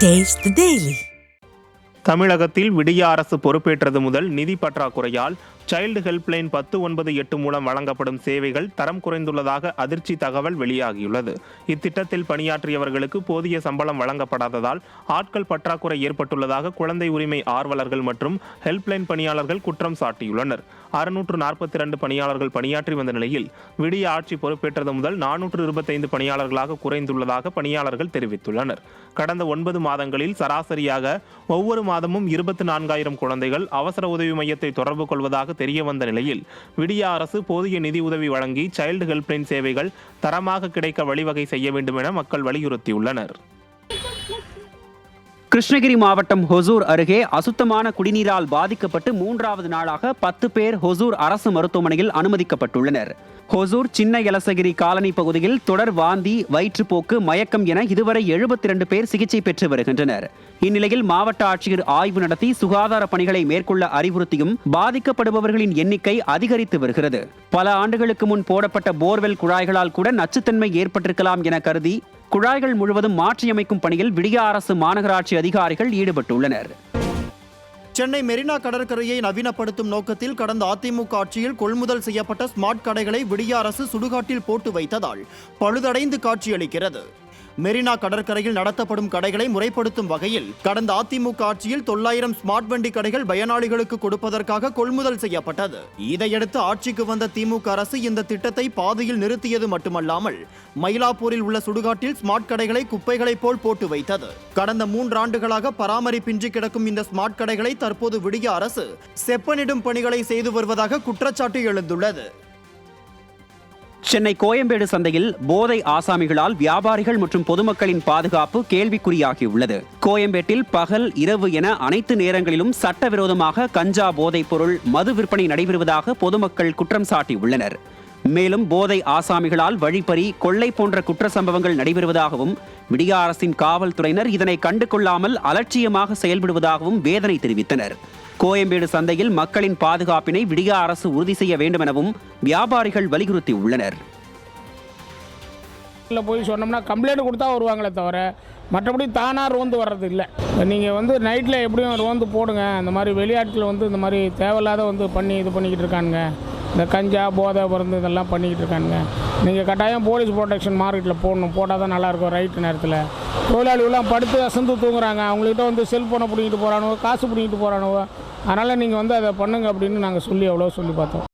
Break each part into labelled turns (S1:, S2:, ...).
S1: Taste the Daily.
S2: தமிழகத்தில் விடிய அரசு பொறுப்பேற்றது முதல் நிதி பற்றாக்குறையால் சைல்டு ஹெல்ப்லைன் 1098 மூலம் வழங்கப்படும் சேவைகள் தரம் குறைந்துள்ளதாக அதிர்ச்சி தகவல் வெளியாகியுள்ளது. இத்திட்டத்தில் பணியாற்றியவர்களுக்கு போதிய சம்பளம் வழங்கப்படாததால் ஆட்கள் பற்றாக்குறை ஏற்பட்டுள்ளதாக குழந்தை உரிமை ஆர்வலர்கள் மற்றும் ஹெல்ப்லைன் பணியாளர்கள் குற்றம் சாட்டியுள்ளனர். 642 பணியாளர்கள் பணியாற்றி வந்த நிலையில் விடிய ஆட்சி பொறுப்பேற்றது முதல் 425 பணியாளர்களாக குறைந்துள்ளதாக பணியாளர்கள் தெரிவித்துள்ளனர். கடந்த 9 மாதங்களில் சராசரியாக ஒவ்வொரு மாதமும் 24,000 குழந்தைகள் அவசர உதவி மையத்தை தொடர்பு கொள்வதாக தெரிய வந்த நிலையில் விடிய அரசு போதிய நிதி உதவி வழங்கி சைல்டு ஹெல்ப்லைன் சேவைகள் தரமாக கிடைக்க வழிவகை செய்ய வேண்டும் என மக்கள் வலியுறுத்தியுள்ளனர்.
S3: கிருஷ்ணகிரி மாவட்டம் ஹொசூர் அருகே அசுத்தமான குடிநீரால் பாதிக்கப்பட்டு 3வது நாளாக 10 பேர் ஹொசூர் அரசு மருத்துவமனையில் அனுமதிக்கப்பட்டுள்ளனர். ஹொசூர் சின்ன எலசகிரி காலனி பகுதியில் தொடர் வாந்தி, வயிற்றுப்போக்கு, மயக்கம் என இதுவரை 72 பேர் சிகிச்சை பெற்று வருகின்றனர். இந்நிலையில் மாவட்ட ஆட்சியர் ஆய்வு நடத்தி சுகாதார பணிகளை மேற்கொள்ள அறிவுறுத்தியும் பாதிக்கப்படுபவர்களின் எண்ணிக்கை அதிகரித்து வருகிறது. பல ஆண்டுகளுக்கு முன் போடப்பட்ட போர்வெல் குழாய்களால் கூட நச்சுத்தன்மை ஏற்பட்டிருக்கலாம் என கருதி குழாய்கள் முழுவதும் மாற்றியமைக்கும் பணியில் விடிய அரசு மாநகராட்சி அதிகாரிகள் ஈடுபட்டுள்ளனர்.
S4: சென்னை மெரினா கடற்கரையை நவீனப்படுத்தும் நோக்கத்தில் கடந்த அதிமுக ஆட்சியில் கொள்முதல் செய்யப்பட்ட ஸ்மார்ட் கடைகளை விடிய அரசு சுடுகாட்டில் போட்டு வைத்ததால் பழுதடைந்து காட்சியளிக்கிறது. மெரினா கடற்கரையில் நடத்தப்படும் கடைகளை முறைப்படுத்தும் வகையில் கடந்த அதிமுக ஆட்சியில் 900 ஸ்மார்ட் வண்டி கடைகள் பயனாளிகளுக்கு கொடுப்பதற்காக கொள்முதல் செய்யப்பட்டது. இதையடுத்து ஆட்சிக்கு வந்த திமுக அரசு இந்த திட்டத்தை பாதியில் நிறுத்தியது மட்டுமல்லாமல் மயிலாப்பூரில் உள்ள சுடுகாட்டில் ஸ்மார்ட் கடைகளை குப்பைகளை போல் போட்டு வைத்தது. கடந்த 3 ஆண்டுகளாக பராமரிப்பின்றி கிடக்கும் இந்த ஸ்மார்ட் கடைகளை தற்போது விடிய அரசு செப்பனிடும் பணிகளை செய்து வருவதாக குற்றச்சாட்டு எழுந்துள்ளது.
S3: சென்னை கோயம்பேடு சந்தையில் போதை ஆசாமிகளால் வியாபாரிகள் மற்றும் பொதுமக்களின் பாதுகாப்பு கேள்விக்குறியாகியுள்ளது. கோயம்பேட்டில் பகல், இரவு என அனைத்து நேரங்களிலும் சட்டவிரோதமாக கஞ்சா போதைப் பொருள், மது விற்பனை நடைபெறுவதாக பொதுமக்கள் குற்றம் சாட்டியுள்ளனர். மேலும் போதை ஆசாமிகளால் வழிப்பறி, கொள்ளை போன்ற குற்ற சம்பவங்கள் நடைபெறுவதாகவும் விடிய அரசின் காவல்துறையினர் இதனை கண்டு கொள்ளாமல் அலட்சியமாக செயல்படுவதாகவும் வேதனை தெரிவித்தனர். கோயம்பேடு சந்தையில் மக்களின் பாதுகாப்பினை விடிய அரசு உறுதி செய்ய வேண்டும் எனவும் வியாபாரிகள் வலியுறுத்தியுள்ளனர்.
S5: போய் சொன்னோம்னா கம்ப்ளைண்ட் கொடுத்தா வருவாங்களே தவிர மற்றபடி தானாக ரோந்து வர்றது இல்லை. நீங்கள் நைட்டில் எப்படியும் ரோந்து போடுங்க. இந்த மாதிரி வெளியாட்கள் இந்த மாதிரி தேவையில்லாத பண்ணி இது பண்ணிக்கிட்டு இருக்கானுங்க. இந்த கஞ்சா, போதை மருந்து இதெல்லாம் பண்ணிக்கிட்டு இருக்கானுங்க. நீங்கள் கட்டாயம் போலீஸ் ப்ரொடெக்ஷன் மார்க்கெட்டில் போடணும். போட்டால் தான் நல்லாயிருக்கும். ரைட்டு நேரத்தில் தொழிலாளிகள்லாம் படுத்து அசந்து தூங்குறாங்க. அவங்கள்ட்ட செல்ஃபோனை பிடிங்கிட்டு போகிறானுவோ, காசு பிடிங்கிட்டு போகிறானுவோ. அதனால் நீங்கள் அதை பண்ணுங்க அப்படின்னு நாங்கள் சொல்லி பார்த்தோம்.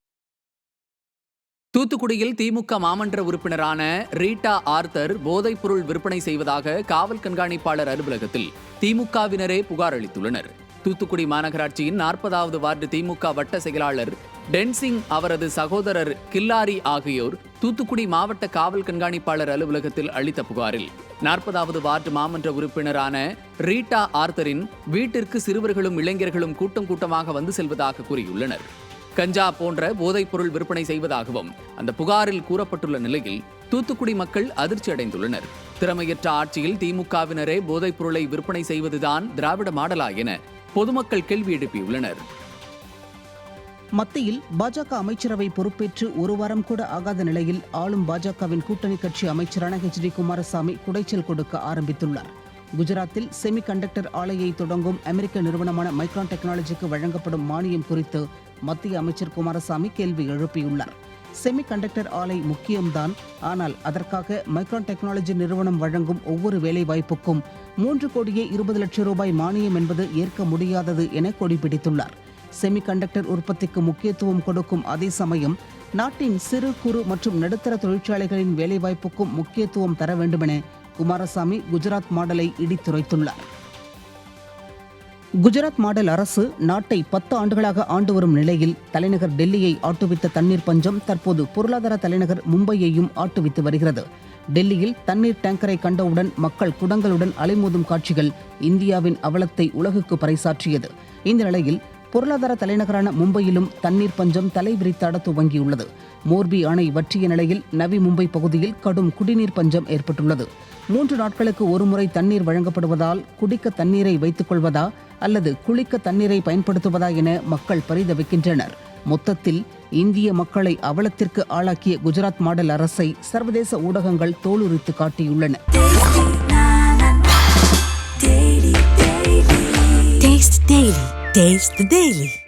S6: தூத்துக்குடியில் திமுக மாமன்ற உறுப்பினரான ரீட்டா ஆர்த்தர் போதைப்பொருள் விற்பனை செய்வதாக காவல் கண்காணிப்பாளர் அலுவலகத்தில் திமுகவினரே புகார் அளித்துள்ளனர். தூத்துக்குடி மாநகராட்சியின் 40வது வார்டு திமுக வட்ட செயலாளர் டென்சிங், அவரது சகோதரர் கில்லாரி ஆகியோர் தூத்துக்குடி மாவட்ட காவல் கண்காணிப்பாளர் அலுவலகத்தில் அளித்த புகாரில் 40வது வார்டு மாமன்ற உறுப்பினரான ரீட்டா ஆர்த்தரின் வீட்டிற்கு சிறுவர்களும் இளைஞர்களும் கூட்டம் கூட்டமாக வந்து செல்வதாக கூறியுள்ளனர். கஞ்சா போன்ற போதைப் பொருள் விற்பனை செய்வதாகவும் அந்த புகாரில் கூறப்பட்டுள்ள நிலையில் தூத்துக்குடி மக்கள் அதிர்ச்சி அடைந்துள்ளனர். திறமையற்ற ஆட்சியில் திமுகவினரே போதைப் பொருளை விற்பனை செய்வதுதான் திராவிட மாடலா என பொதுமக்கள் கேள்வி எழுப்பியுள்ளனர்.
S7: மத்தியில் பாஜக அமைச்சரவை பொறுப்பேற்று ஒரு வாரம் கூட ஆகாத நிலையில் ஆளும் பாஜகவின் கூட்டணி கட்சி அமைச்சரான HD குமாரசாமி குடைச்சல் கொடுக்க ஆரம்பித்துள்ளார். குஜராத்தில் செமி கண்டக்டர் ஆலையை தொடங்கும் அமெரிக்க நிறுவனமான மைக்ரான் டெக்னாலஜிக்கு வழங்கப்படும் மானியம் குறித்து மத்திய அமைச்சர் குமாரசாமி கேள்வி எழுப்பியுள்ளார். செமி கண்டக்டர் ஆலை முக்கியம்தான், ஆனால் அதற்காக மைக்ரான் டெக்னாலஜி நிறுவனம் வழங்கும் ஒவ்வொரு வேலை வாய்ப்புக்கும் 3,20,00,000 ரூபாய் மானியம் என்பது ஏற்க முடியாதது என கொடிபிடித்துள்ளார். செமி கண்டக்டர் உற்பத்திக்கு முக்கியத்துவம் கொடுக்கும் அதே சமயம் நாட்டின் சிறு, குறு மற்றும் நடுத்தர தொழிற்சாலைகளின் வேலைவாய்ப்புக்கும் முக்கியத்துவம் தர வேண்டுமென குமாரசாமி குஜராத் மாடலை இடித்துரைத்துள்ளார். குஜராத் மாடல் அரசு நாட்டை 10 ஆண்டுகளாக ஆண்டு வரும் நிலையில் தலைநகர் டெல்லியை ஆட்டுவித்த தண்ணீர் பஞ்சம் தற்போது பொருளாதார தலைநகர் மும்பையையும் ஆட்டுவித்து வருகிறது. டெல்லியில் தண்ணீர் டேங்கரை கண்டவுடன் மக்கள் குடங்களுடன் அலைமோதும் காட்சிகள் இந்தியாவின் அவலத்தை உலகுக்கு பறைசாற்றியது. இந்த நிலையில் பொருளாதார தலைநகரான மும்பையிலும் தண்ணீர் பஞ்சம் தலைவிரித்தாட துவங்கியுள்ளது. மோர்பி அணை வற்றிய நிலையில் நவி மும்பை பகுதியில் கடும் குடிநீர் பஞ்சம் ஏற்பட்டுள்ளது. 3 நாட்களுக்கு ஒருமுறை தண்ணீர் வழங்கப்படுவதால் குடிக்க தண்ணீரை வைத்துக் கொள்வதா அல்லது குளிக்க தண்ணீரை பயன்படுத்துவதா என மக்கள் பரிதவிக்கின்றனர். மொத்தத்தில் இந்திய மக்களை அவலத்திற்கு ஆளாக்கிய குஜராத் மாடல் அரசை சர்வதேச ஊடகங்கள் தோலுரித்து காட்டியுள்ளன.
S1: Taste the Daily.